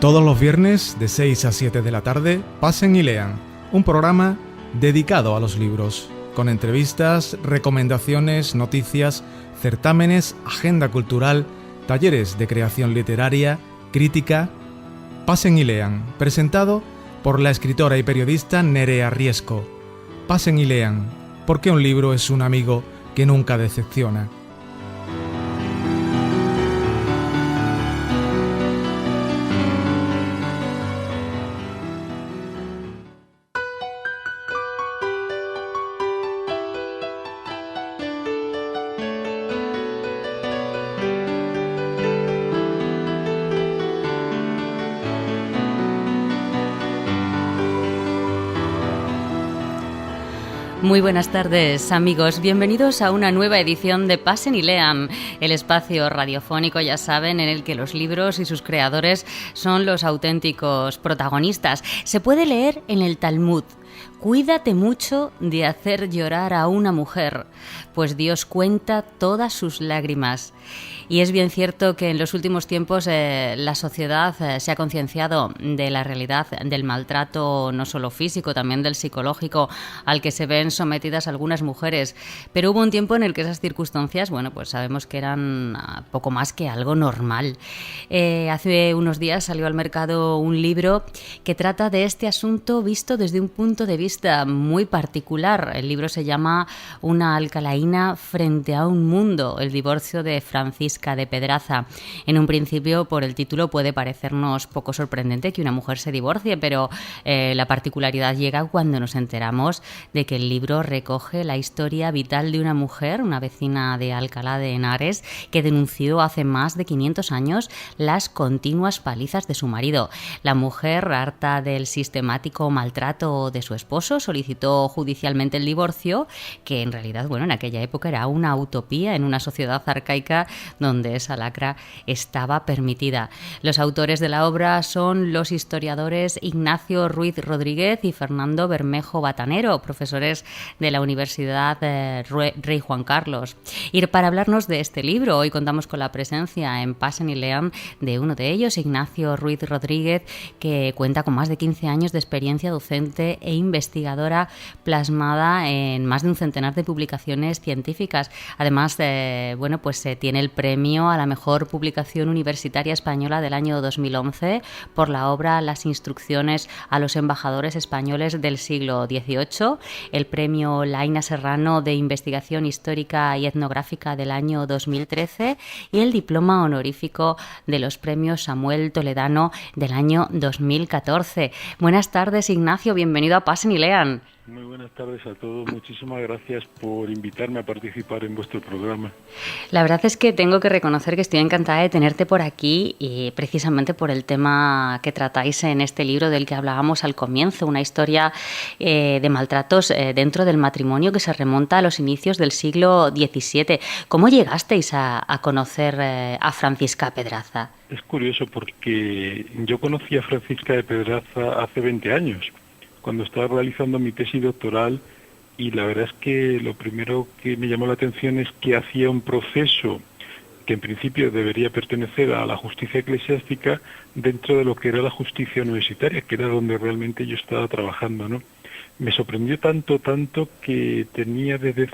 Todos los viernes de 6 a 7 de la tarde, Pasen y Lean, un programa dedicado a los libros, con entrevistas, recomendaciones, noticias, certámenes, agenda cultural, talleres de creación literaria, crítica. Pasen y Lean, presentado por la escritora y periodista Nerea Riesco. Pasen y lean, porque un libro es un amigo que nunca decepciona. Muy buenas tardes, amigos. Bienvenidos a una nueva edición de Pasen y Lean, el espacio radiofónico, ya saben, en el que los libros y sus creadores son los auténticos protagonistas. Se puede leer en el Talmud: cuídate mucho de hacer llorar a una mujer, pues Dios cuenta todas sus lágrimas. Y es bien cierto que en los últimos tiempos la sociedad se ha concienciado de la realidad del maltrato, no solo físico, también del psicológico, al que se ven sometidas algunas mujeres. Pero hubo un tiempo en el que esas circunstancias, bueno, pues sabemos que eran poco más que algo normal. Hace unos días salió al mercado un libro que trata de este asunto visto desde un punto de vista muy particular. El libro se llama Una alcalaína frente a un mundo, el divorcio de Francisca de Pedraza. En un principio, por el título, puede parecernos poco sorprendente que una mujer se divorcie, pero la particularidad llega cuando nos enteramos de que el libro recoge la historia vital de una mujer, una vecina de Alcalá de Henares, que denunció hace más de 500 años las continuas palizas de su marido. La mujer, harta del sistemático maltrato de su esposo, solicitó judicialmente el divorcio, que en realidad, bueno, en aquella época era una utopía en una sociedad arcaica donde esa lacra estaba permitida. Los autores de la obra son los historiadores Ignacio Ruiz Rodríguez y Fernando Bermejo Batanero, profesores de la Universidad Rey Juan Carlos. Y para hablarnos de este libro, hoy contamos con la presencia en Pasen y Lean de uno de ellos, Ignacio Ruiz Rodríguez, que cuenta con más de 15 años de experiencia docente e investigadora plasmada en más de un centenar de publicaciones científicas. Además, bueno, pues tiene el premio a la mejor publicación universitaria española del año 2011 por la obra Las instrucciones a los embajadores españoles del siglo XVIII, el premio Laina Serrano de investigación histórica y etnográfica del año 2013 y el diploma honorífico de los premios Samuel Toledano del año 2014. Buenas tardes, Ignacio, bienvenido a Pasen y Lean. Muy buenas tardes a todos. Muchísimas gracias por invitarme a participar en vuestro programa. La verdad es que tengo que reconocer que estoy encantada de tenerte por aquí y precisamente por el tema que tratáis en este libro del que hablábamos al comienzo, una historia de maltratos dentro del matrimonio que se remonta a los inicios del siglo XVII. ¿Cómo llegasteis a conocer a Francisca Pedraza? Es curioso porque yo conocí a Francisca de Pedraza hace 20 años, cuando estaba realizando mi tesis doctoral, y la verdad es que lo primero que me llamó la atención es que hacía un proceso que en principio debería pertenecer a la justicia eclesiástica dentro de lo que era la justicia universitaria, que era donde realmente yo estaba trabajando, ¿no? Me sorprendió tanto que tenía desde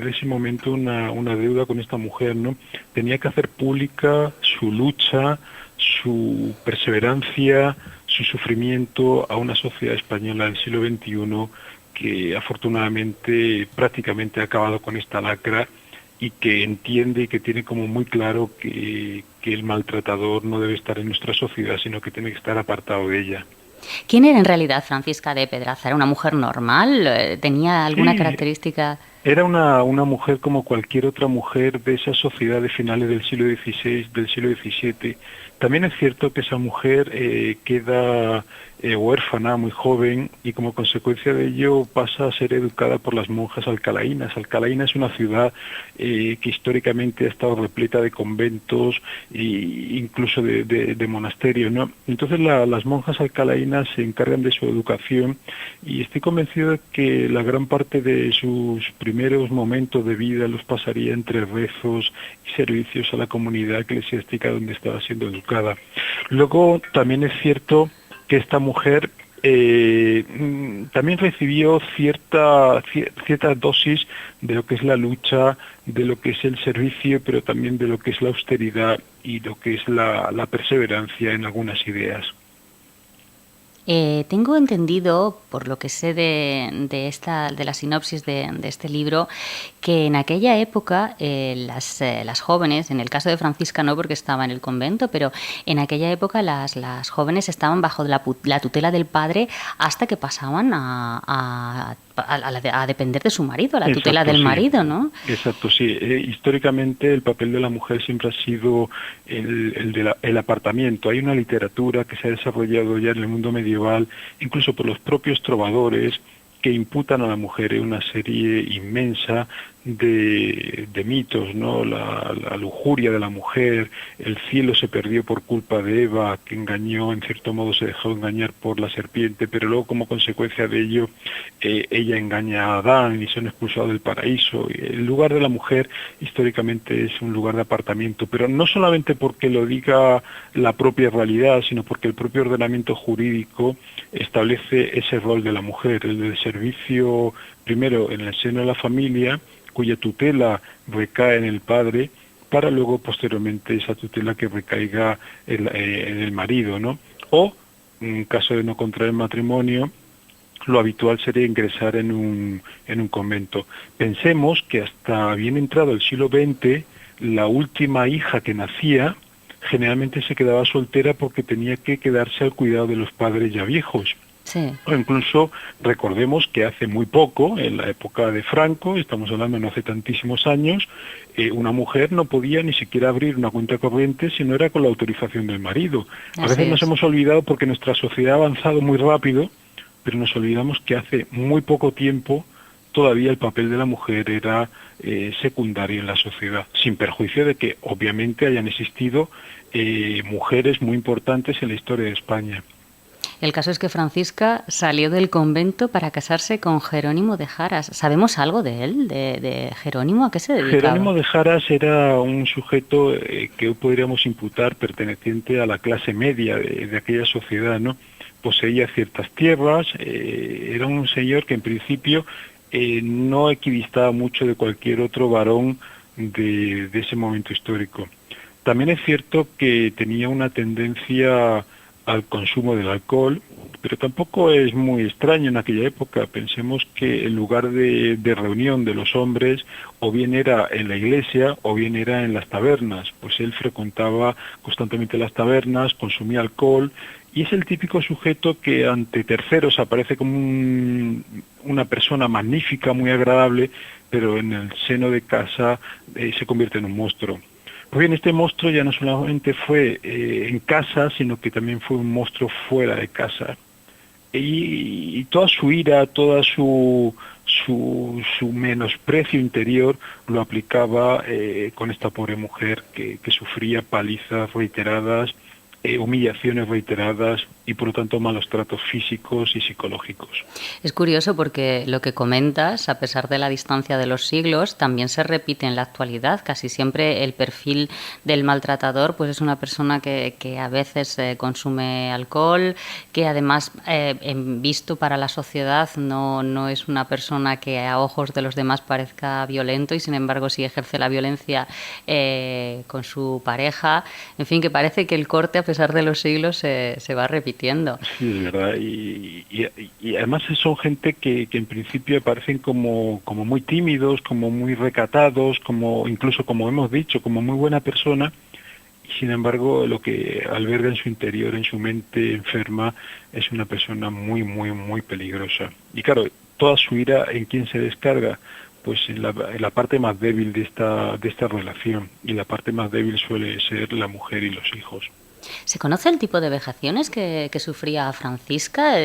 ese momento una deuda con esta mujer, ¿no? Tenía que hacer pública su lucha, su perseverancia, su sufrimiento a una sociedad española del siglo XXI que afortunadamente prácticamente ha acabado con esta lacra y que entiende y que tiene como muy claro que el maltratador no debe estar en nuestra sociedad, sino que tiene que estar apartado de ella. ¿Quién era en realidad Francisca de Pedraza? ¿Era una mujer normal? ¿Tenía alguna característica? Era una mujer como cualquier otra mujer de esa sociedad de finales del siglo XVI, del siglo XVII. También es cierto que esa mujer queda huérfana, muy joven, y como consecuencia de ello pasa a ser educada por las monjas alcalaínas. Alcalaína es una ciudad que históricamente ha estado repleta de conventos e incluso de monasterios, ¿no? Entonces las monjas alcalaínas se encargan de su educación, y estoy convencido de que la gran parte de sus primeros momentos de vida los pasaría entre rezos y servicios a la comunidad eclesiástica donde estaba siendo educada. Luego también es cierto que esta mujer también recibió cierta dosis de lo que es la lucha, de lo que es el servicio, pero también de lo que es la austeridad y lo que es la perseverancia en algunas ideas. Tengo entendido, por lo que sé de la sinopsis de este libro, que en aquella época las jóvenes, en el caso de Francisca no porque estaba en el convento, pero en aquella época las jóvenes estaban bajo la tutela del padre hasta que pasaban a depender de su marido, a la tutela del marido, ¿no? Exacto, sí. Históricamente el papel de la mujer siempre ha sido el apartamiento. Hay una literatura que se ha desarrollado ya en el mundo medieval, incluso por los propios trovadores, que imputan a la mujer una serie inmensa de mitos, ¿no? La lujuria de la mujer, el cielo se perdió por culpa de Eva, que engañó, en cierto modo se dejó engañar por la serpiente, pero luego como consecuencia de ello ella engaña a Adán y son expulsados del paraíso. El lugar de la mujer históricamente es un lugar de apartamiento, pero no solamente porque lo diga la propia realidad, sino porque el propio ordenamiento jurídico establece ese rol de la mujer, el del servicio primero en el seno de la familia, cuya tutela recae en el padre, para luego posteriormente esa tutela que recaiga en el marido, ¿no? O, en caso de no contraer matrimonio, lo habitual sería ingresar en un convento. Pensemos que hasta bien entrado el siglo XX, la última hija que nacía generalmente se quedaba soltera porque tenía que quedarse al cuidado de los padres ya viejos. Sí. O incluso recordemos que hace muy poco, en la época de Franco, estamos hablando no hace tantísimos años, una mujer no podía ni siquiera abrir una cuenta corriente si no era con la autorización del marido. A veces nos hemos olvidado porque nuestra sociedad ha avanzado muy rápido, pero nos olvidamos que hace muy poco tiempo todavía el papel de la mujer era secundario en la sociedad, sin perjuicio de que obviamente hayan existido mujeres muy importantes en la historia de España. El caso es que Francisca salió del convento para casarse con Jerónimo de Jaras. ¿Sabemos algo de él, de Jerónimo? ¿A qué se dedicaba? Jerónimo de Jaras era un sujeto que hoy podríamos imputar perteneciente a la clase media de aquella sociedad, ¿no? Poseía ciertas tierras, era un señor que en principio no equidistaba mucho de cualquier otro varón de ese momento histórico. También es cierto que tenía una tendencia al consumo del alcohol, pero tampoco es muy extraño en aquella época. Pensemos que el lugar de reunión de los hombres o bien era en la iglesia o bien era en las tabernas, pues él frecuentaba constantemente las tabernas, consumía alcohol, y es el típico sujeto que ante terceros aparece como una persona magnífica, muy agradable, pero en el seno de casa se convierte en un monstruo. Pues bien, este monstruo ya no solamente fue en casa, sino que también fue un monstruo fuera de casa. Y toda su ira, toda su menosprecio interior lo aplicaba con esta pobre mujer que sufría palizas reiteradas, humillaciones reiteradas y por lo tanto malos tratos físicos y psicológicos. Es curioso porque lo que comentas, a pesar de la distancia de los siglos, también se repite en la actualidad. Casi siempre el perfil del maltratador pues es una persona que a veces consume alcohol, que además visto para la sociedad no es una persona que a ojos de los demás parezca violento y sin embargo sí ejerce la violencia con su pareja. En fin, que parece que el corte a pesar de los siglos se va repitiendo. Sí, es verdad. Y además son gente que en principio aparecen como muy tímidos, como muy recatados, como incluso, como hemos dicho, como muy buena persona, y sin embargo lo que alberga en su interior, en su mente enferma, es una persona muy, muy, muy peligrosa. Y claro, toda su ira, ¿en quién se descarga? Pues en la parte más débil de esta relación, y la parte más débil suele ser la mujer y los hijos. ¿Se conoce el tipo de vejaciones que sufría Francisca?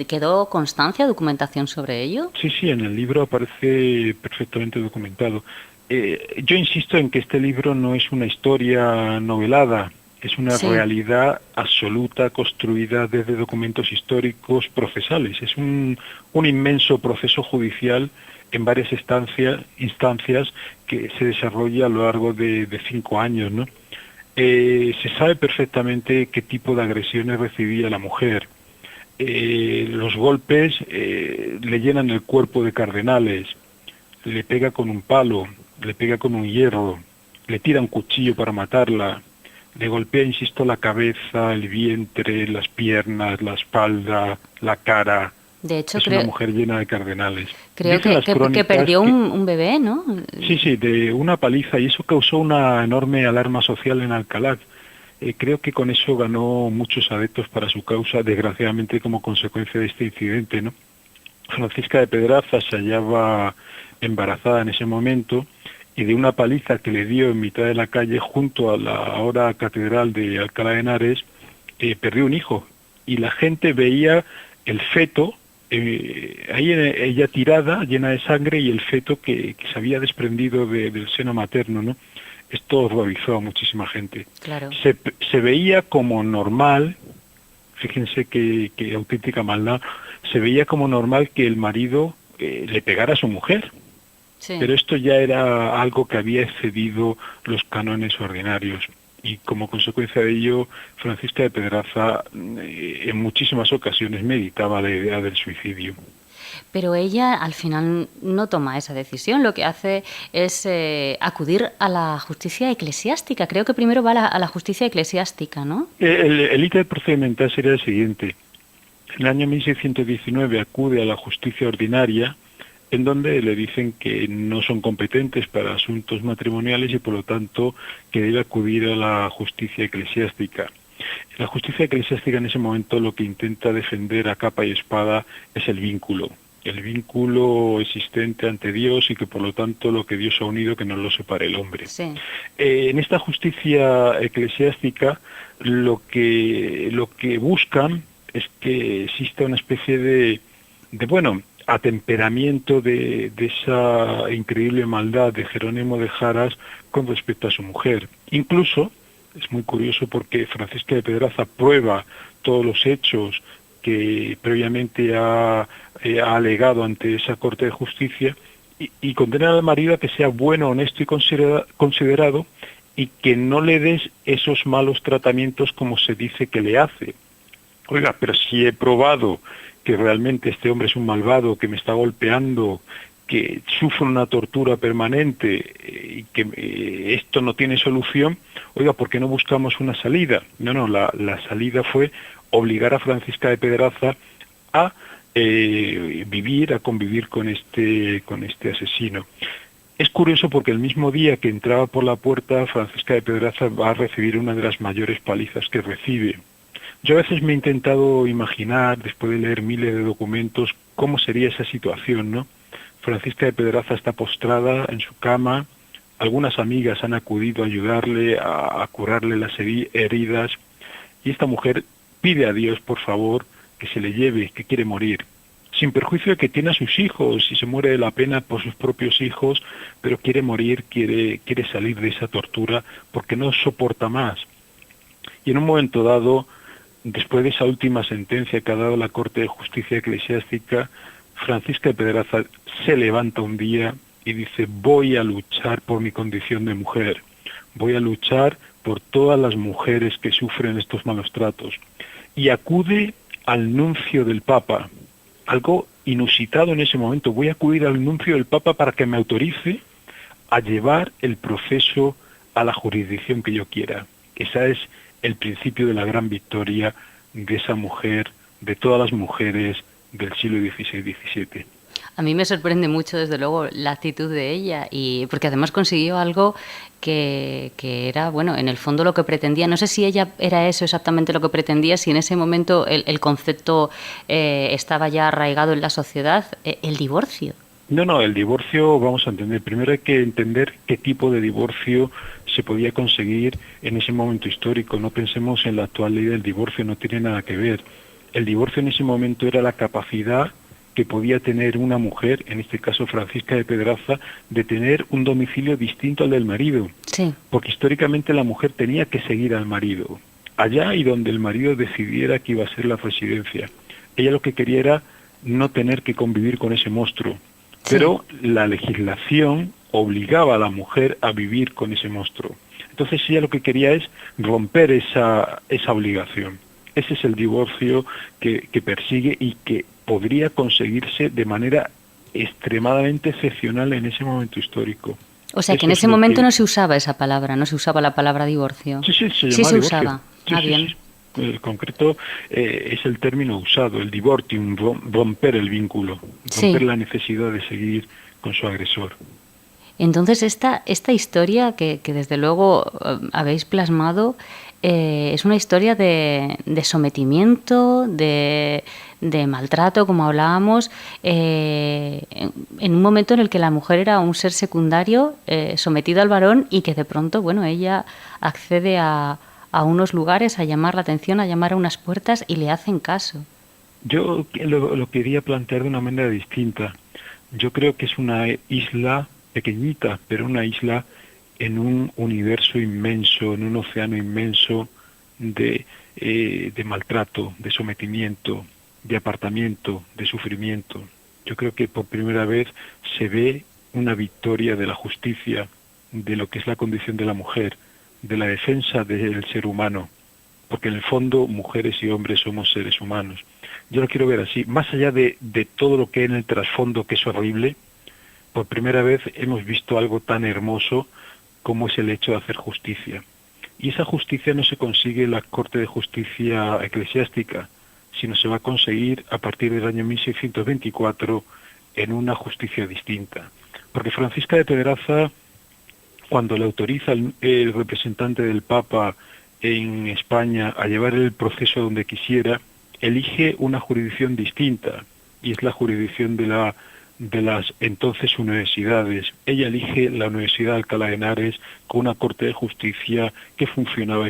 ¿Quedó constancia, documentación sobre ello? Sí, sí, en el libro aparece perfectamente documentado. Yo insisto en que este libro no es una historia novelada, es una Sí. realidad absoluta construida desde documentos históricos procesales. Es un inmenso proceso judicial en varias instancias que se desarrolla a lo largo de 5 años, ¿no? Se sabe perfectamente qué tipo de agresiones recibía la mujer. Los golpes le llenan el cuerpo de cardenales, le pega con un palo, le pega con un hierro, le tira un cuchillo para matarla, le golpea, insisto, la cabeza, el vientre, las piernas, la espalda, la cara. De hecho, Es una mujer llena de cardenales. creo Dicen las que crónicas perdió que, un bebé, ¿no? sí, sí, de una paliza, y eso causó una enorme alarma social en Alcalá. Creo que con eso ganó muchos adeptos para su causa, desgraciadamente como consecuencia de este incidente, ¿no? Francisca de Pedraza se hallaba embarazada en ese momento y de una paliza que le dio en mitad de la calle junto a la ahora catedral de Alcalá de Henares, perdió un hijo y la gente veía el feto, ahí ella tirada, llena de sangre, y el feto que se había desprendido del seno materno, ¿no? Esto horrorizó a muchísima gente. Claro. Se veía como normal, fíjense qué auténtica maldad, se veía como normal que el marido le pegara a su mujer, Sí. pero esto ya era algo que había excedido los cánones ordinarios. Y como consecuencia de ello, Francisca de Pedraza en muchísimas ocasiones meditaba la idea del suicidio. Pero ella al final no toma esa decisión, lo que hace es acudir a la justicia eclesiástica. Creo que primero va a la justicia eclesiástica, ¿no? El ítem procedimental sería el siguiente. En el año 1619 acude a la justicia ordinaria, en donde le dicen que no son competentes para asuntos matrimoniales y por lo tanto que debe acudir a la justicia eclesiástica. La justicia eclesiástica en ese momento lo que intenta defender a capa y espada es el vínculo existente ante Dios, y que por lo tanto lo que Dios ha unido que no lo separe el hombre. Sí. En esta justicia eclesiástica lo que buscan es que exista una especie de atemperamiento de esa increíble maldad de Jerónimo de Jaras con respecto a su mujer. Incluso, es muy curioso porque Francisca de Pedraza prueba todos los hechos que previamente ha alegado ante esa Corte de Justicia y condena al marido a que sea bueno, honesto y considerado, y que no le des esos malos tratamientos como se dice que le hace. Oiga, pero si he probado que realmente este hombre es un malvado, que me está golpeando, que sufre una tortura permanente y que esto no tiene solución, oiga, ¿por qué no buscamos una salida? No, la salida fue obligar a Francisca de Pedraza a a convivir con este asesino. Es curioso porque el mismo día que entraba por la puerta, Francisca de Pedraza va a recibir una de las mayores palizas que recibe. Yo a veces me he intentado imaginar, después de leer miles de documentos, cómo sería esa situación, ¿no? Francisca de Pedraza está postrada en su cama, algunas amigas han acudido a ayudarle a curarle las heridas, y esta mujer pide a Dios, por favor, que se le lleve, que quiere morir, sin perjuicio de que tiene a sus hijos y se muere de la pena por sus propios hijos, pero quiere morir, quiere salir de esa tortura porque no soporta más. Y en un momento dado, después de esa última sentencia que ha dado la Corte de Justicia Eclesiástica, Francisca de Pedraza se levanta un día y dice: voy a luchar por mi condición de mujer, voy a luchar por todas las mujeres que sufren estos malos tratos. Y acude al nuncio del Papa, algo inusitado en ese momento. Voy a acudir al nuncio del Papa para que me autorice a llevar el proceso a la jurisdicción que yo quiera. Ese es el principio de la gran victoria de esa mujer, de todas las mujeres del siglo XVI-XVII. A mí me sorprende mucho, desde luego, la actitud de ella, y porque además consiguió algo que era, bueno, en el fondo lo que pretendía. No sé si ella era eso exactamente lo que pretendía, si en ese momento el concepto estaba ya arraigado en la sociedad, el divorcio. No, el divorcio, vamos a entender, primero hay que entender qué tipo de divorcio se podía conseguir en ese momento histórico. No pensemos en la actual ley del divorcio, no tiene nada que ver. El divorcio en ese momento era la capacidad que podía tener una mujer, en este caso Francisca de Pedraza, de tener un domicilio distinto al del marido. Sí. Porque históricamente la mujer tenía que seguir al marido, allá y donde el marido decidiera que iba a ser la residencia. Ella lo que quería era no tener que convivir con ese monstruo, Sí. pero la legislación obligaba a la mujer a vivir con ese monstruo. Entonces ella lo que quería es romper esa obligación. Ese es el divorcio que persigue y que podría conseguirse de manera extremadamente excepcional en ese momento histórico. O sea, que Eso en es ese lo momento que- no se usaba esa palabra, no se usaba la palabra divorcio. Sí, se Sí llamaba se divorcio. usaba. Sí, Ah, sí, bien. sí. En concreto es el término usado, el divortium, romper el vínculo, Sí. romper la necesidad de seguir con su agresor. Entonces, esta historia que desde luego habéis plasmado es una historia de sometimiento, de maltrato, como hablábamos, en un momento en el que la mujer era un ser secundario sometido al varón y que de pronto, bueno, ella accede a unos lugares, a llamar la atención, a llamar a unas puertas y le hacen caso. Yo lo quería plantear de una manera distinta. Yo creo que es una isla pequeñita, pero una isla en un universo inmenso, en un océano inmenso de maltrato, de sometimiento, de apartamiento, de sufrimiento. Yo creo que por primera vez se ve una victoria de la justicia, de lo que es la condición de la mujer, de la defensa del ser humano, porque en el fondo mujeres y hombres somos seres humanos. Yo lo quiero ver así, más allá de todo lo que hay en el trasfondo, que es horrible, por primera vez hemos visto algo tan hermoso como es el hecho de hacer justicia. Y esa justicia no se consigue en la Corte de Justicia Eclesiástica, sino se va a conseguir a partir del año 1624 en una justicia distinta. Porque Francisca de Pedraza, cuando le autoriza el representante del Papa en España a llevar el proceso donde quisiera, elige una jurisdicción distinta, y es la jurisdicción de las entonces universidades. Ella elige la Universidad de Alcalá de Henares con una Corte de Justicia que funcionaba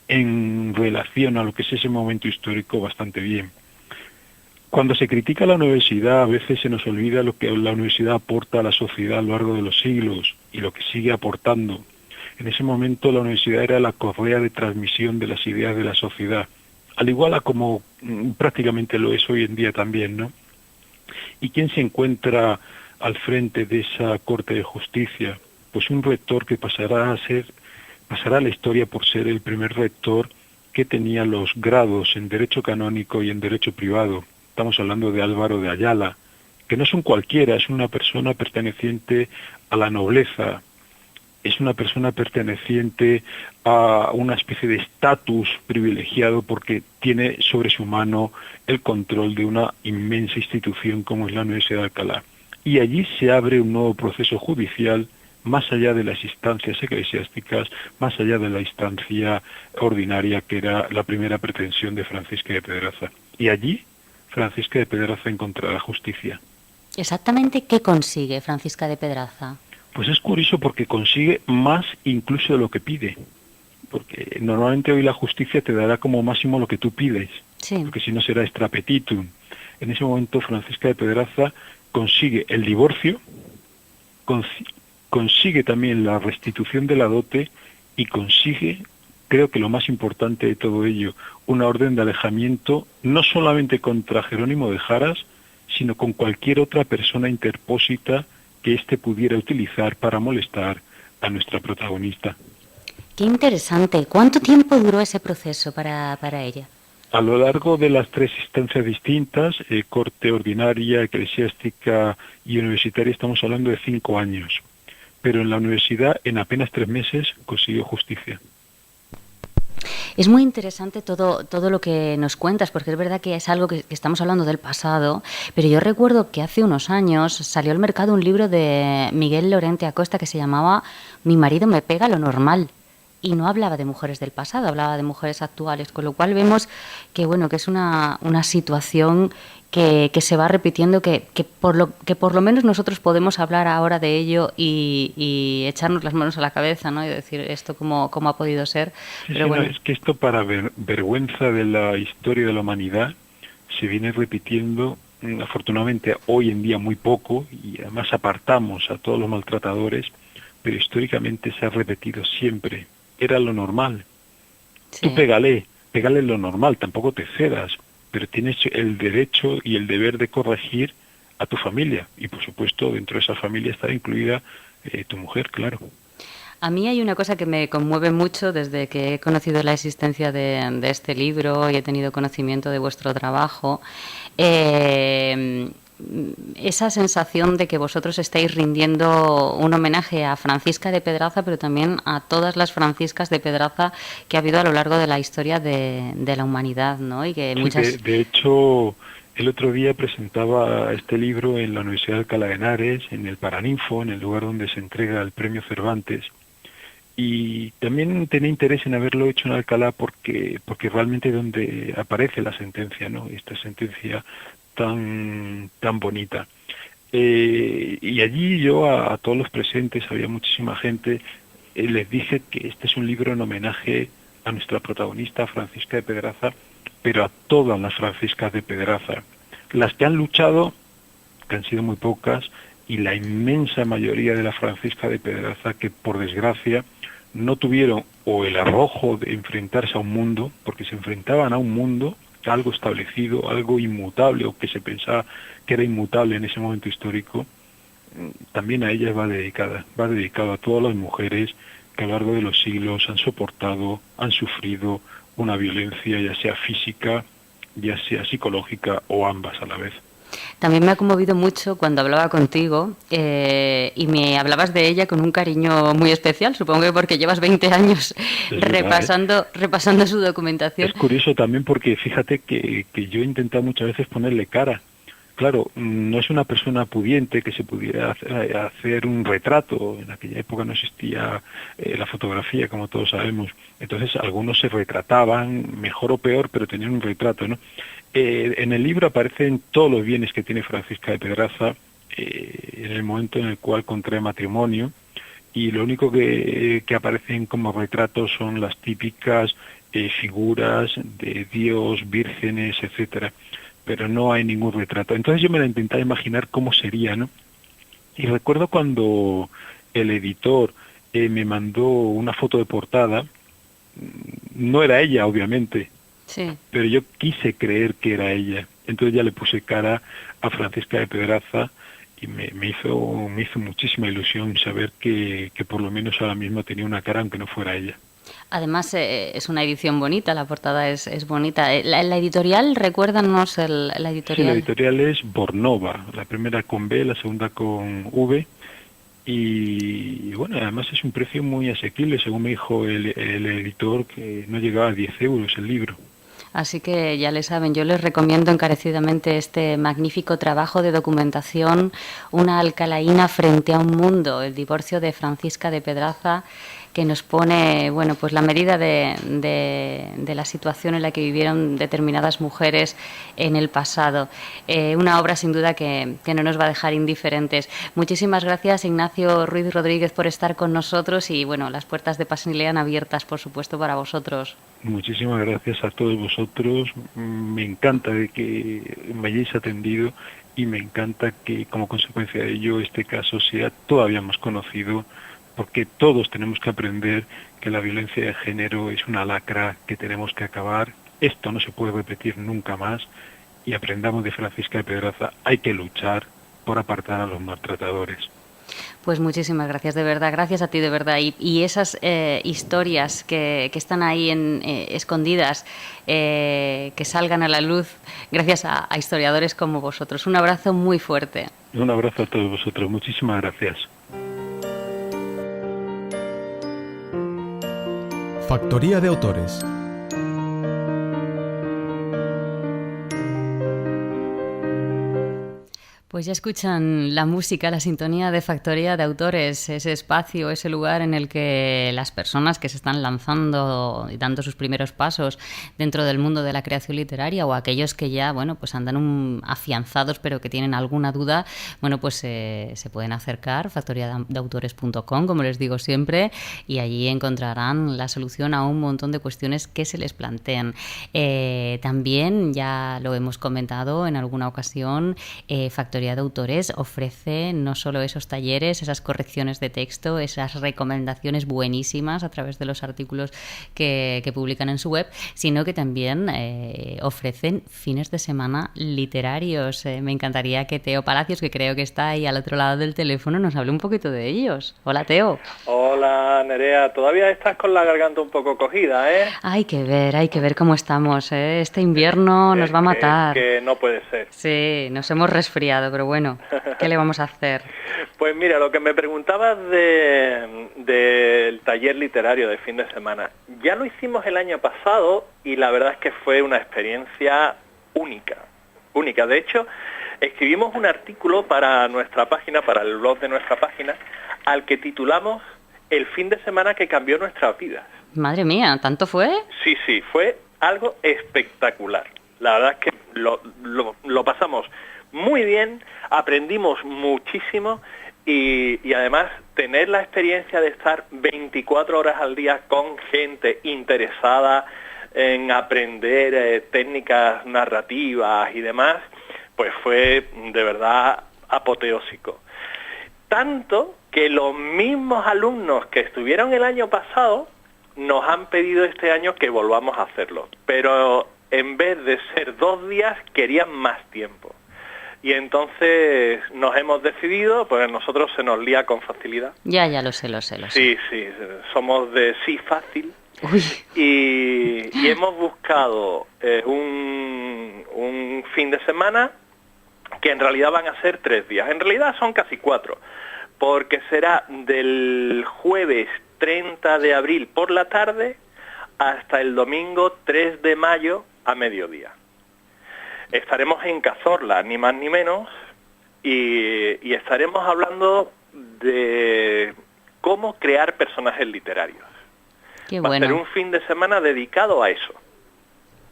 en relación a lo que es ese momento histórico bastante bien. Cuando se critica la universidad, a veces se nos olvida lo que la universidad aporta a la sociedad a lo largo de los siglos y lo que sigue aportando. En ese momento la universidad era la correa de transmisión de las ideas de la sociedad, al igual a como prácticamente lo es hoy en día también, ¿no? ¿Y quién se encuentra al frente de esa Corte de Justicia? Pues un rector que pasará a la historia por ser el primer rector que tenía los grados en Derecho Canónico y en Derecho Privado. Estamos hablando de Álvaro de Ayala, que no es un cualquiera, es una persona perteneciente a la nobleza, es una persona perteneciente a una especie de estatus privilegiado porque tiene sobre su mano el control de una inmensa institución como es la Universidad de Alcalá. Y allí se abre un nuevo proceso judicial más allá de las instancias eclesiásticas, más allá de la instancia ordinaria que era la primera pretensión de Francisca de Pedraza. Y allí Francisca de Pedraza encontrará justicia. Exactamente, ¿qué consigue Francisca de Pedraza? Pues es curioso porque consigue más incluso de lo que pide. Porque normalmente hoy la justicia te dará como máximo lo que tú pides. Sí. Porque si no será extra petitum. En ese momento Francisca de Pedraza consigue el divorcio, consigue también la restitución de la dote y consigue, creo que lo más importante de todo ello, una orden de alejamiento no solamente contra Jerónimo de Jaras, sino con cualquier otra persona interpósita que éste pudiera utilizar para molestar a nuestra protagonista. Qué interesante. ¿Cuánto tiempo duró ese proceso para ella? A lo largo de las tres instancias distintas, corte ordinaria, eclesiástica y universitaria, estamos hablando de 5 años. Pero en la universidad, en apenas 3 meses, consiguió justicia. Es muy interesante todo lo que nos cuentas, porque es verdad que es algo que estamos hablando del pasado, pero yo recuerdo que hace unos años salió al mercado un libro de Miguel Lorente Acosta que se llamaba Mi marido me pega lo normal. y no hablaba de mujeres del pasado, hablaba de mujeres actuales, con lo cual vemos que bueno, que es una situación que se va repitiendo, que por lo menos nosotros podemos hablar ahora de ello y echarnos las manos a la cabeza, ¿no? Y decir esto cómo ha podido ser. Sí, Pero sí, no, bueno. es que esto para vergüenza de la historia de la humanidad se viene repitiendo, afortunadamente hoy en día muy poco, y además apartamos a todos los maltratadores, pero históricamente se ha repetido siempre. Era lo normal. Tú Sí. pégale lo normal, tampoco te cedas, pero tienes el derecho y el deber de corregir a tu familia, y por supuesto dentro de esa familia está incluida tu mujer, claro. A mí hay una cosa que me conmueve mucho desde que he conocido la existencia de este libro y he tenido conocimiento de vuestro trabajo. Eh, Esa sensación de que vosotros estáis rindiendo un homenaje a Francisca de Pedraza, pero también a todas las Franciscas de Pedraza que ha habido a lo largo de la historia de la humanidad, ¿no? Y que Sí, muchas... de hecho, el otro día presentaba este libro en la Universidad de Alcalá de Henares, en el Paraninfo, en el lugar donde se entrega el premio Cervantes. Y también tenía interés en haberlo hecho en Alcalá porque realmente es donde aparece la sentencia, ¿no? Esta sentencia tan bonita. Y allí yo a todos los presentes, había muchísima gente, les dije que este es un libro en homenaje a nuestra protagonista Francisca de Pedraza, pero a todas las Franciscas de Pedraza, las que han luchado, que han sido muy pocas, y la inmensa mayoría de la Francisca de Pedraza que por desgracia no tuvieron o el arrojo de enfrentarse a un mundo, porque se enfrentaban a un mundo, algo establecido, algo inmutable o que se pensaba que era inmutable en ese momento histórico. También a ellas va dedicado a todas las mujeres que a lo largo de los siglos han soportado, han sufrido una violencia, ya sea física, ya sea psicológica o ambas a la vez. También me ha conmovido mucho cuando hablaba contigo y me hablabas de ella con un cariño muy especial, supongo que porque llevas 20 años Es verdad, ¿eh? repasando su documentación. Es curioso también porque fíjate que yo he intentado muchas veces ponerle cara. Claro, no es una persona pudiente que se pudiera hacer un retrato. En aquella época no existía la fotografía, como todos sabemos. Entonces algunos se retrataban, mejor o peor, pero tenían un retrato, ¿no? En el libro aparecen todos los bienes que tiene Francisca de Pedraza en el momento en el cual contrae matrimonio, y lo único que aparecen como retratos son las típicas figuras de Dios, vírgenes, etcétera, pero no hay ningún retrato. Entonces yo me la intentaba imaginar cómo sería, ¿no? Y recuerdo cuando el editor me mandó una foto de portada, no era ella, obviamente, Sí. pero yo quise creer que era ella. Entonces ya le puse cara a Francisca de Pedraza y me hizo muchísima ilusión saber que por lo menos ahora mismo tenía una cara aunque no fuera ella. Además, es una edición bonita, la portada es bonita. La editorial, recuérdanos la Sí, la editorial. editorial es Bornova, la primera con B, la segunda con V, y bueno, además es un precio muy asequible, según me dijo el editor, que no llegaba a 10 euros el libro. Así que ya le saben, yo les recomiendo encarecidamente este magnífico trabajo de documentación, Una alcalaína frente a un mundo, el divorcio de Francisca de Pedraza, que nos pone, bueno, pues la medida de la situación en la que vivieron determinadas mujeres en el pasado. Una obra sin duda que no nos va a dejar indiferentes. Muchísimas gracias, Ignacio Ruiz Rodríguez, por estar con nosotros y, bueno, las puertas de Pasen y Lean abiertas, por supuesto, para vosotros. Muchísimas gracias a todos vosotros, me encanta de que me hayáis atendido y me encanta que como consecuencia de ello este caso sea todavía más conocido, porque todos tenemos que aprender que la violencia de género es una lacra que tenemos que acabar. Esto no se puede repetir nunca más, y aprendamos de Francisca de Pedraza, hay que luchar por apartar a los maltratadores. Pues muchísimas gracias, de verdad, gracias a ti, de verdad. Y esas historias que están ahí escondidas, que salgan a la luz gracias a historiadores como vosotros. Un abrazo muy fuerte. Un abrazo a todos vosotros, muchísimas gracias. Factoría de autores. Pues ya escuchan la música, la sintonía de Factoría de Autores, ese espacio, ese lugar en el que las personas que se están lanzando y dando sus primeros pasos dentro del mundo de la creación literaria, o aquellos que ya, bueno, pues andan afianzados pero que tienen alguna duda, bueno, pues se pueden acercar, factoriadeautores.com, como les digo siempre, y allí encontrarán la solución a un montón de cuestiones que se les plantean. También, ya lo hemos comentado en alguna ocasión, Factoría de Autores ofrece no solo esos talleres, esas correcciones de texto, esas recomendaciones buenísimas a través de los artículos que publican en su web, sino que también ofrecen fines de semana literarios. Me encantaría que Teo Palacios, que creo que está ahí al otro lado del teléfono, nos hable un poquito de ellos. Hola, Teo. Hola, Nerea. Todavía estás con la garganta un poco cogida, ¿eh? Hay que ver cómo estamos, ¿eh? Este invierno nos va a matar. Que no puede ser. Sí, nos hemos resfriado, pero bueno, ¿qué le vamos a hacer? Pues mira, lo que me preguntabas del taller literario de fin de semana, ya lo hicimos el año pasado y la verdad es que fue una experiencia única. De hecho, escribimos un artículo para nuestra página, para el blog de nuestra página, al que titulamos El fin de semana que cambió nuestras vidas. Madre mía, ¿tanto fue? Sí, fue algo espectacular. La verdad es que lo pasamos muy bien, aprendimos muchísimo y además tener la experiencia de estar 24 horas al día con gente interesada en aprender técnicas narrativas y demás, pues fue de verdad apoteósico. Tanto que los mismos alumnos que estuvieron el año pasado nos han pedido este año que volvamos a hacerlo, pero en vez de ser 2 días querían más tiempo. Y entonces nos hemos decidido, pues a nosotros se nos lía con facilidad. Ya lo sé. Sí, somos de sí fácil. Uy. Y hemos buscado un fin de semana que en realidad van a ser 3 días. En realidad son casi 4, porque será del jueves 30 de abril por la tarde hasta el domingo 3 de mayo a mediodía. Estaremos en Cazorla, ni más ni menos, y estaremos hablando de cómo crear personajes literarios. Qué Va bueno. a ser un fin de semana dedicado a eso.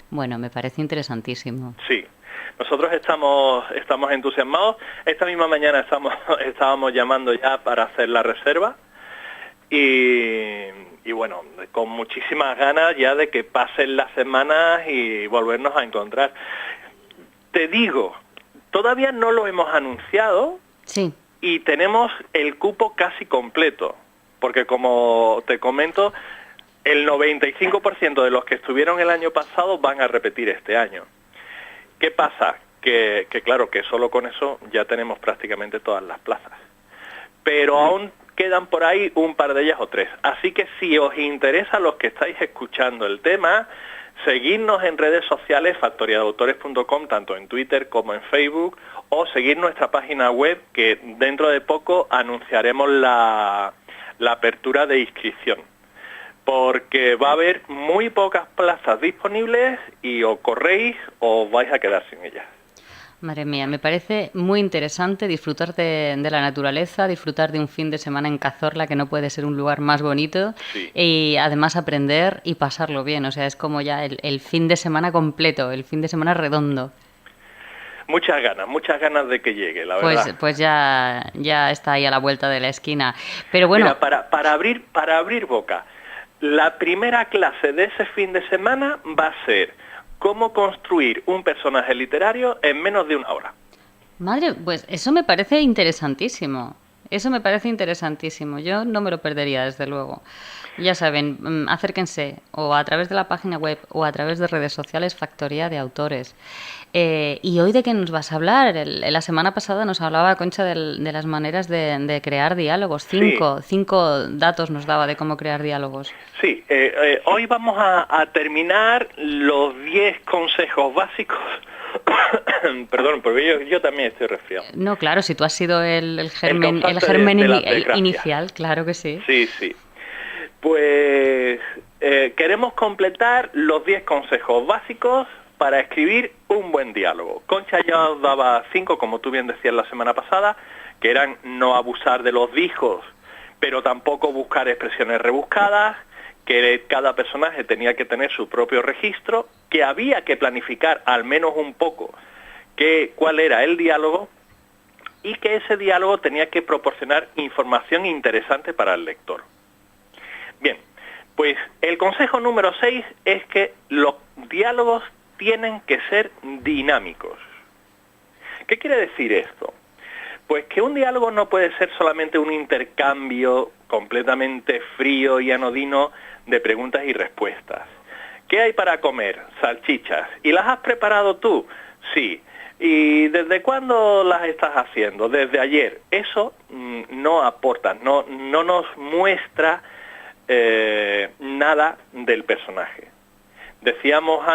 Bueno, me parece interesantísimo. Sí, nosotros estamos entusiasmados. Esta misma mañana estábamos llamando ya para hacer la reserva y bueno, con muchísimas ganas ya de que pasen las semanas y volvernos a encontrar. Te digo, todavía no lo hemos anunciado. Sí. Y tenemos el cupo casi completo, porque como te comento, el 95% de los que estuvieron el año pasado van a repetir este año. ¿Qué pasa? Que claro, que solo con eso ya tenemos prácticamente todas las plazas. Pero aún quedan por ahí un par de ellas o 3. Así que si os interesa, los que estáis escuchando el tema, seguidnos en redes sociales, factoriadeautores.com, tanto en Twitter como en Facebook, o seguir nuestra página web, que dentro de poco anunciaremos la apertura de inscripción. Porque va a haber muy pocas plazas disponibles y o corréis o os vais a quedar sin ellas. Madre mía, me parece muy interesante disfrutar de la naturaleza, disfrutar de un fin de semana en Cazorla, que no puede ser un lugar más bonito, sí. Y además aprender y pasarlo bien. O sea, es como ya el fin de semana completo, el fin de semana redondo. Muchas ganas de que llegue, la verdad. Pues ya está ahí a la vuelta de la esquina. Pero bueno, mira, para abrir boca, la primera clase de ese fin de semana va a ser cómo construir un personaje literario en menos de 1 hora. Madre, pues eso me parece interesantísimo. Yo no me lo perdería, desde luego. Ya saben, acérquense o a través de la página web o a través de redes sociales, Factoría de Autores. ¿Y hoy de qué nos vas a hablar? La semana pasada nos hablaba Concha de las maneras de crear diálogos. Cinco datos nos daba de cómo crear diálogos. Sí, hoy vamos a terminar los 10 consejos básicos. Perdón, porque yo también estoy resfriado. No, claro, si tú has sido el germen inicial, claro que sí. Sí. Pues queremos completar los 10 consejos básicos para escribir un buen diálogo. Concha ya os daba 5, como tú bien decías la semana pasada, que eran no abusar de los dijos, pero tampoco buscar expresiones rebuscadas, que cada personaje tenía que tener su propio registro, que había que planificar al menos un poco cuál era el diálogo, y que ese diálogo tenía que proporcionar información interesante para el lector. Bien, pues el consejo número 6 es que los diálogos tienen que ser dinámicos. ¿Qué quiere decir esto? Pues que un diálogo no puede ser solamente un intercambio completamente frío y anodino de preguntas y respuestas. ¿Qué hay para comer? Salchichas. ¿Y las has preparado tú? Sí. ¿Y desde cuándo las estás haciendo? Desde ayer. Eso no aporta, no nos muestra nada del personaje. Decíamos,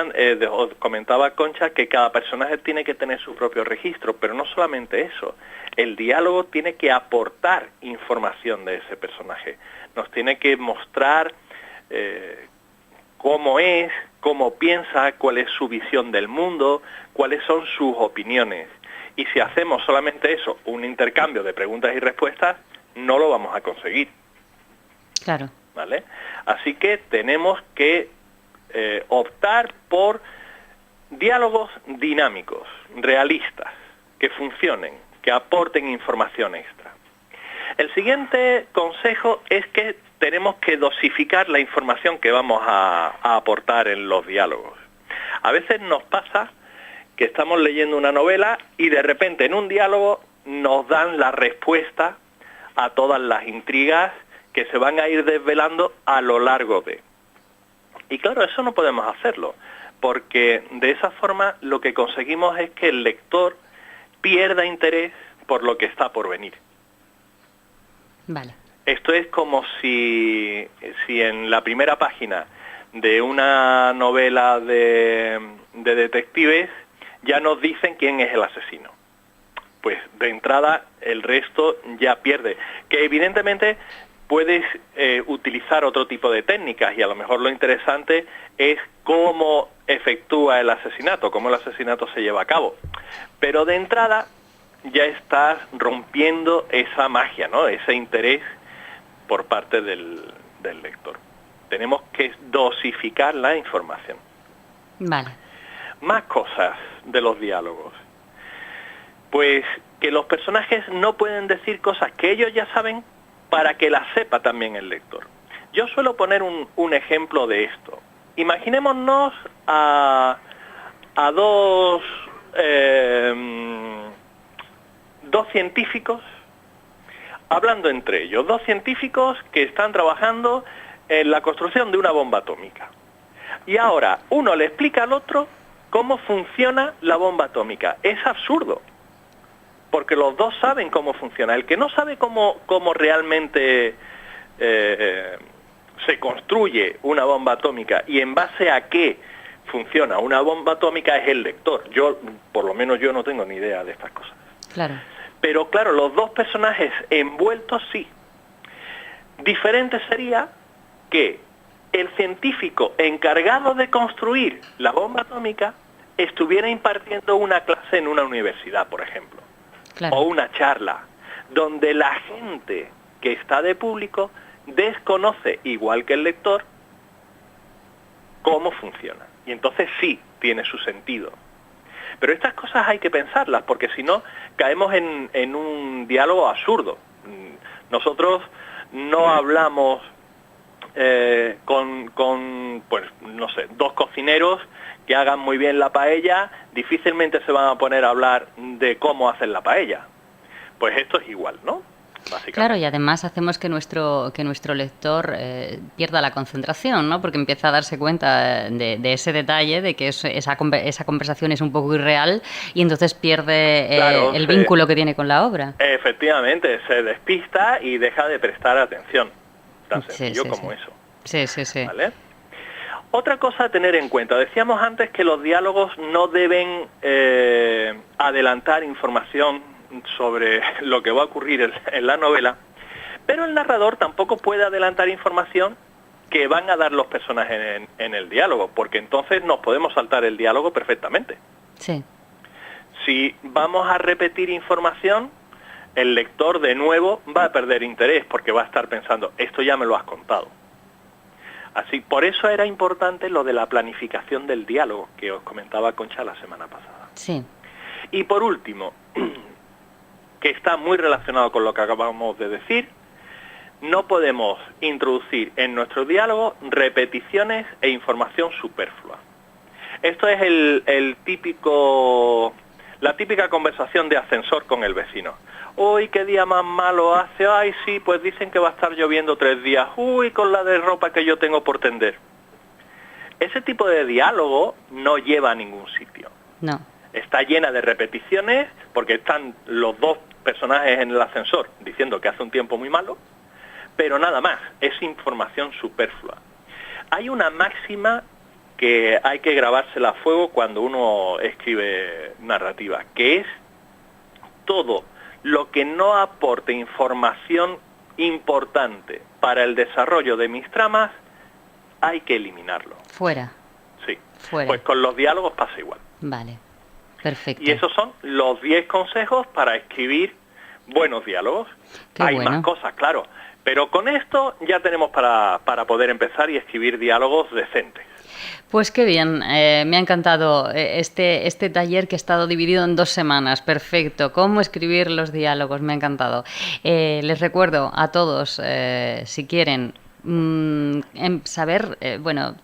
os comentaba Concha, que cada personaje tiene que tener su propio registro, pero no solamente eso. El diálogo tiene que aportar información de ese personaje. Nos tiene que mostrar cómo es, cómo piensa, cuál es su visión del mundo, cuáles son sus opiniones. Y si hacemos solamente eso, un intercambio de preguntas y respuestas, no lo vamos a conseguir. Claro. ¿Vale? Así que tenemos que optar por diálogos dinámicos, realistas, que funcionen, que aporten información extra. El siguiente consejo es que tenemos que dosificar la información que vamos a aportar en los diálogos. A veces nos pasa que estamos leyendo una novela y de repente en un diálogo nos dan la respuesta a todas las intrigas que se van a ir desvelando a lo largo de. Y claro, eso no podemos hacerlo, porque de esa forma lo que conseguimos es que el lector pierda interés por lo que está por venir. Vale. Esto es como si en la primera página de una novela de detectives ya nos dicen quién es el asesino. Pues de entrada el resto ya pierde. Que evidentemente puedes utilizar otro tipo de técnicas y a lo mejor lo interesante es cómo efectúa el asesinato, cómo el asesinato se lleva a cabo. Pero de entrada ya estás rompiendo esa magia, ¿no? Ese interés por parte del lector. Tenemos que dosificar la información. Vale. Más cosas de los diálogos. Pues que los personajes no pueden decir cosas que ellos ya saben para que las sepa también el lector. Yo suelo poner un ejemplo de esto. Imaginémonos a dos científicos hablando entre ellos, dos científicos que están trabajando en la construcción de una bomba atómica. Y ahora uno le explica al otro cómo funciona la bomba atómica. Es absurdo, porque los dos saben cómo funciona. El que no sabe cómo realmente se construye una bomba atómica y en base a qué funciona una bomba atómica es el lector. Por lo menos yo no tengo ni idea de estas cosas. Claro. Pero claro, los dos personajes envueltos sí. Diferente sería que el científico encargado de construir la bomba atómica estuviera impartiendo una clase en una universidad, por ejemplo. Claro. O una charla, donde la gente que está de público desconoce, igual que el lector, cómo funciona. Y entonces sí tiene su sentido. Pero estas cosas hay que pensarlas, porque si no, caemos en un diálogo absurdo. Nosotros no hablamos con, pues, no sé, dos cocineros que hagan muy bien la paella, difícilmente se van a poner a hablar de cómo hacen la paella. Pues esto es igual, ¿no? Claro, y además hacemos que nuestro lector pierda la concentración, ¿no? Porque empieza a darse cuenta de ese detalle, de que esa conversación es un poco irreal y entonces pierde el vínculo que tiene con la obra. Efectivamente, se despista y deja de prestar atención. Tan sencillo como eso. Sí. ¿Vale? Otra cosa a tener en cuenta. Decíamos antes que los diálogos no deben adelantar información sobre lo que va a ocurrir en la novela, pero el narrador tampoco puede adelantar información que van a dar los personajes en el diálogo, porque entonces nos podemos saltar el diálogo perfectamente. Sí. Si vamos a repetir información, el lector de nuevo va a perder interés porque va a estar pensando, esto ya me lo has contado. Así, por eso era importante lo de la planificación del diálogo que os comentaba Concha la semana pasada. Sí. Y por último, que está muy relacionado con lo que acabamos de decir, no podemos introducir en nuestro diálogo repeticiones e información superflua. Esto es la típica conversación de ascensor con el vecino. Uy, qué día más malo hace. Ay, sí, pues dicen que va a estar lloviendo 3 días. Uy, con la de ropa que yo tengo por tender. Ese tipo de diálogo no lleva a ningún sitio. No. Está llena de repeticiones porque están los dos personajes en el ascensor diciendo que hace un tiempo muy malo, pero nada más, es información superflua. Hay una máxima que hay que grabársela a fuego cuando uno escribe narrativa, que es todo lo que no aporte información importante para el desarrollo de mis tramas, hay que eliminarlo. Fuera. Sí. Fuera. Pues con los diálogos pasa igual. Vale. Perfecto. Y esos son los 10 consejos para escribir buenos diálogos. Qué Hay bueno. más cosas, claro. Pero con esto ya tenemos para poder empezar y escribir diálogos decentes. Pues qué bien, me ha encantado este taller que ha estado dividido en 2 semanas, perfecto, cómo escribir los diálogos, me ha encantado. Les recuerdo a todos, si quieren saber,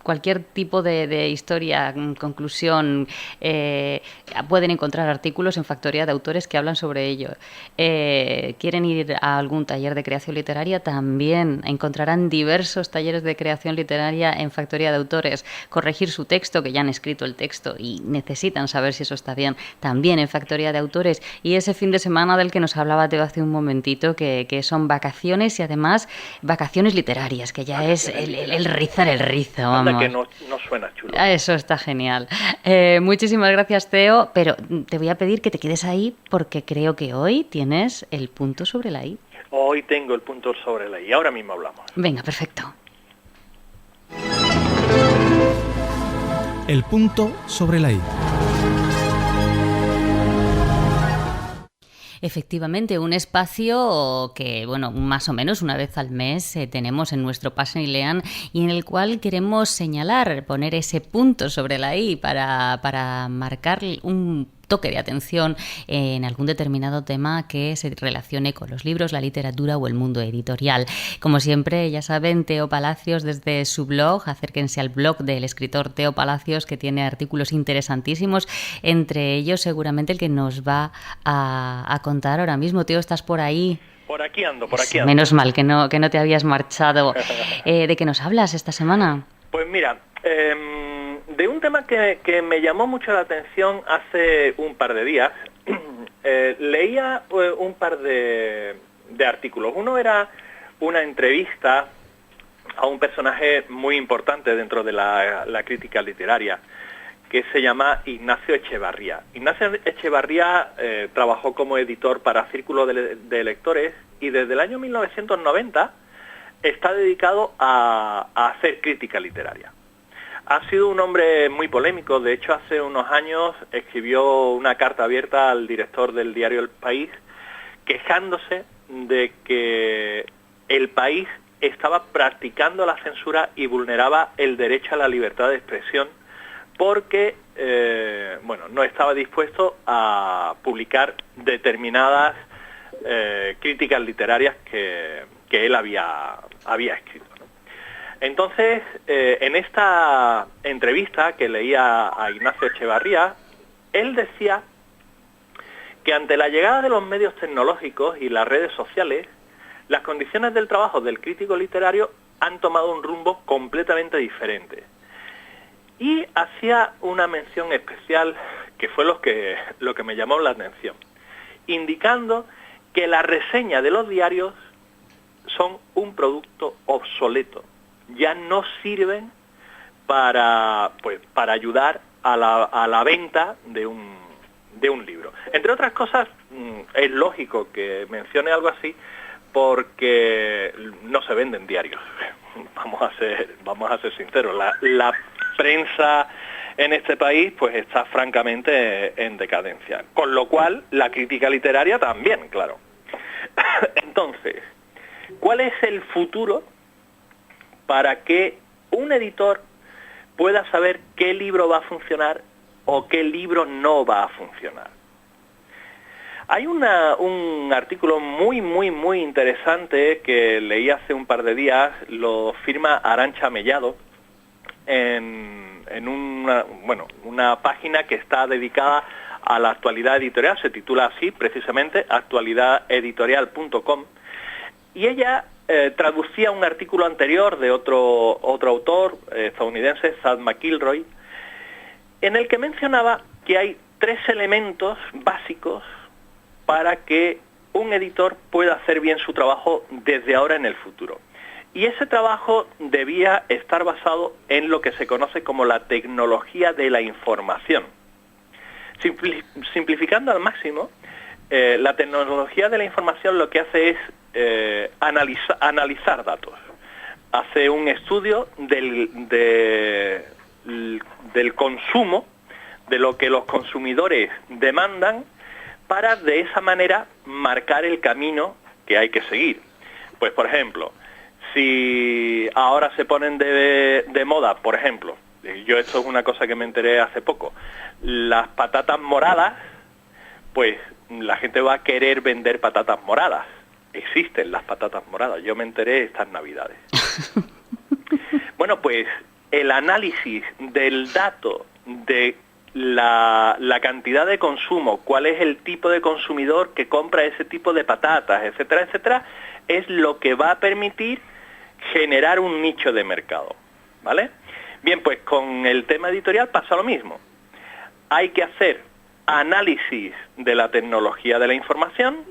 cualquier tipo de historia, conclusión, pueden encontrar artículos en Factoría de Autores que hablan sobre ello. Quieren ir a algún taller de creación literaria, también encontrarán diversos talleres de creación literaria en Factoría de Autores. Corregir su texto, que ya han escrito el texto y necesitan saber si eso está bien, también en Factoría de Autores. Y ese fin de semana del que nos hablaba Teo hace un momentito, que son vacaciones y además vacaciones literarias, que ya es el rizar el rizo, vamos. Anda que no suena chulo. Eso está genial. Muchísimas gracias, Teo, pero te voy a pedir que te quedes ahí porque creo que hoy tienes el punto sobre la I. Hoy tengo el punto sobre la I, ahora mismo hablamos. Venga, perfecto. El punto sobre la I. Efectivamente, un espacio que, más o menos una vez al mes tenemos en nuestro Pasen y Lean y en el cual queremos señalar, poner ese punto sobre la I para marcar un toque de atención en algún determinado tema que se relacione con los libros, la literatura o el mundo editorial. Como siempre, ya saben, Teo Palacios desde su blog, acérquense al blog del escritor Teo Palacios, que tiene artículos interesantísimos, entre ellos seguramente el que nos va a contar ahora mismo. Teo, ¿estás por ahí? Por aquí ando. Menos mal que no te habías marchado. ¿De qué nos hablas esta semana? Pues mira, de un tema que me llamó mucho la atención hace un par de días, leía un par de artículos. Uno era una entrevista a un personaje muy importante dentro de la crítica literaria, que se llama Ignacio Echevarría. Ignacio Echevarría trabajó como editor para Círculo de Lectores y desde el año 1990 está dedicado a hacer crítica literaria. Ha sido un hombre muy polémico. De hecho, hace unos años escribió una carta abierta al director del diario El País quejándose de que El País estaba practicando la censura y vulneraba el derecho a la libertad de expresión porque no estaba dispuesto a publicar determinadas críticas literarias que él había escrito. Entonces, en esta entrevista que leía a Ignacio Echevarría, él decía que ante la llegada de los medios tecnológicos y las redes sociales, las condiciones del trabajo del crítico literario han tomado un rumbo completamente diferente. Y hacía una mención especial, que fue lo que me llamó la atención, indicando que la reseña de los diarios son un producto obsoleto. Ya no sirven para ayudar a la venta de un libro. Entre otras cosas, es lógico que mencione algo así porque no se venden diarios. Vamos a ser sinceros. La prensa en este país pues está francamente en decadencia. Con lo cual, la crítica literaria también, claro. Entonces, ¿cuál es el futuro para que un editor pueda saber qué libro va a funcionar o qué libro no va a funcionar? Hay un artículo muy interesante que leí hace un par de días, lo firma Arantxa Mellado, en una página que está dedicada a la actualidad editorial, se titula así precisamente, actualidadeditorial.com, y ella traducía un artículo anterior de otro autor estadounidense, Thad McIlroy, en el que mencionaba que hay 3 elementos básicos para que un editor pueda hacer bien su trabajo desde ahora en el futuro. Y ese trabajo debía estar basado en lo que se conoce como la tecnología de la información. Simplificando al máximo, la tecnología de la información lo que hace es analizar datos. Hace un estudio del consumo, de lo que los consumidores demandan, para de esa manera marcar el camino que hay que seguir. Pues por ejemplo, si ahora se ponen de moda, por ejemplo, yo esto es una cosa que me enteré hace poco, las patatas moradas, pues la gente va a querer vender patatas moradas. Existen las patatas moradas, yo me enteré estas Navidades. Bueno, pues el análisis del dato de la cantidad de consumo, cuál es el tipo de consumidor que compra ese tipo de patatas, etcétera, etcétera, es lo que va a permitir generar un nicho de mercado, ¿vale? Bien, pues con el tema editorial pasa lo mismo. Hay que hacer análisis de la tecnología de la información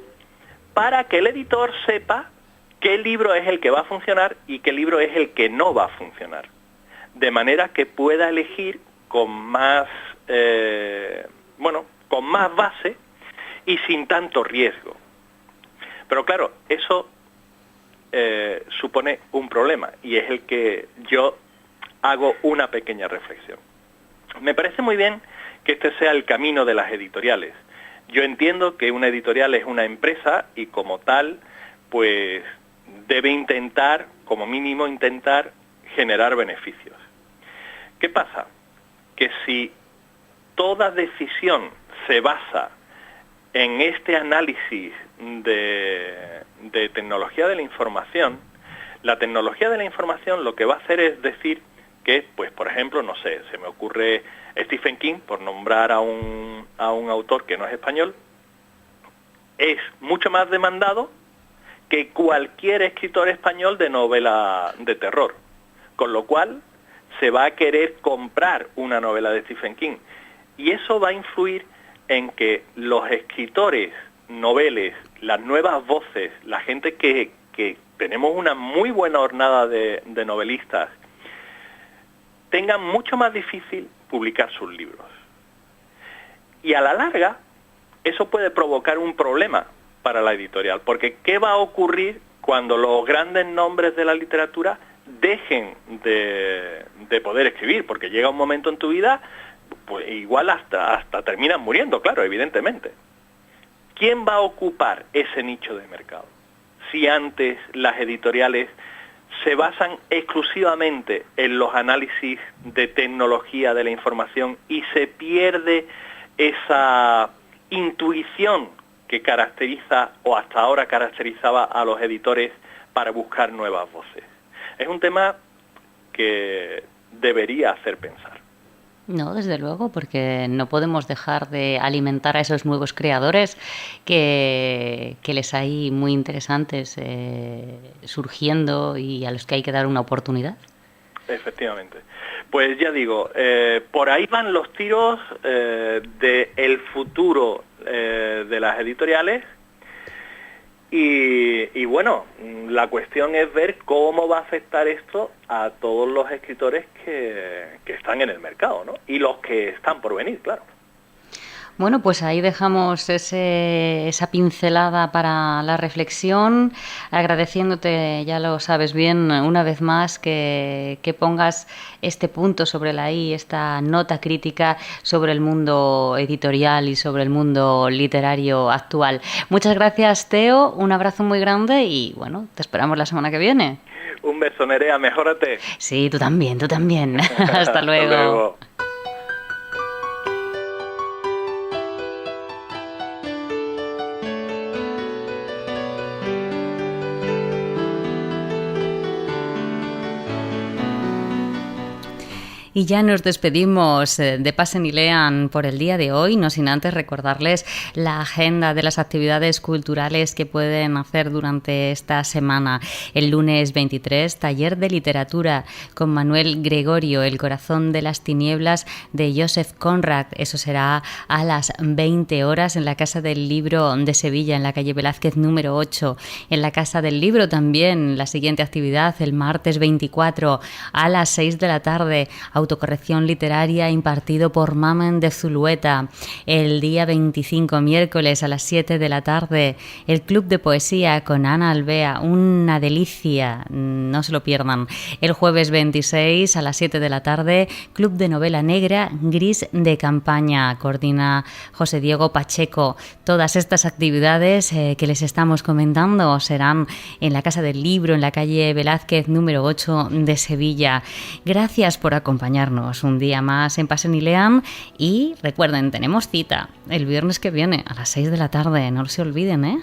para que el editor sepa qué libro es el que va a funcionar y qué libro es el que no va a funcionar, de manera que pueda elegir con más con más base y sin tanto riesgo. Pero claro, eso supone un problema, y es el que yo hago una pequeña reflexión. Me parece muy bien que este sea el camino de las editoriales. Yo entiendo que una editorial es una empresa y como tal, pues debe intentar, como mínimo intentar, generar beneficios. ¿Qué pasa? Que si toda decisión se basa en este análisis de tecnología de la información, la tecnología de la información lo que va a hacer es decir que, pues por ejemplo, no sé, se me ocurre Stephen King, por nombrar a un autor que no es español, es mucho más demandado que cualquier escritor español de novela de terror, con lo cual se va a querer comprar una novela de Stephen King, y eso va a influir en que los escritores, noveles, las nuevas voces, la gente que tenemos una muy buena hornada de novelistas, tengan mucho más difícil publicar sus libros. Y a la larga, eso puede provocar un problema para la editorial, porque ¿qué va a ocurrir cuando los grandes nombres de la literatura dejen de poder escribir? Porque llega un momento en tu vida, pues igual hasta terminan muriendo, claro, evidentemente. ¿Quién va a ocupar ese nicho de mercado? Si antes las editoriales se basan exclusivamente en los análisis de tecnología de la información y se pierde esa intuición que caracteriza o hasta ahora caracterizaba a los editores para buscar nuevas voces. Es un tema que debería hacer pensar. No, desde luego, porque no podemos dejar de alimentar a esos nuevos creadores que les hay muy interesantes surgiendo y a los que hay que dar una oportunidad. Efectivamente. Pues ya digo, por ahí van los tiros del futuro de las editoriales. Y bueno, la cuestión es ver cómo va a afectar esto a todos los escritores que están en el mercado, ¿no? Y los que están por venir, claro. Bueno, pues ahí dejamos esa pincelada para la reflexión, agradeciéndote, ya lo sabes bien, una vez más que pongas este punto sobre la I, esta nota crítica sobre el mundo editorial y sobre el mundo literario actual. Muchas gracias, Teo, un abrazo muy grande y bueno, te esperamos la semana que viene. Un beso, Nerea, mejórate. Sí, tú también, tú también. Hasta luego. Hasta luego. Y ya nos despedimos de Pasen y Lean por el día de hoy, no sin antes recordarles la agenda de las actividades culturales que pueden hacer durante esta semana. El lunes 23, taller de literatura con Manuel Gregorio, El corazón de las tinieblas de Joseph Conrad. Eso será a las 20 horas en la Casa del Libro de Sevilla, en la calle Velázquez número 8. En la Casa del Libro también la siguiente actividad, el martes 24 a las 6 de la tarde, autocorrección literaria impartido por Mamen de Zulueta. El día 25, miércoles a las 7 de la tarde, el Club de Poesía con Ana Alvea, una delicia, no se lo pierdan. El jueves 26 a las 7 de la tarde, Club de Novela Negra Gris de Campaña, coordina José Diego Pacheco. Todas estas actividades que les estamos comentando serán en la Casa del Libro, en la calle Velázquez número 8 de Sevilla. Gracias por acompañarnos un día más en Pasen y Lean y recuerden, tenemos cita el viernes que viene a las 6 de la tarde, no se olviden, ¿eh?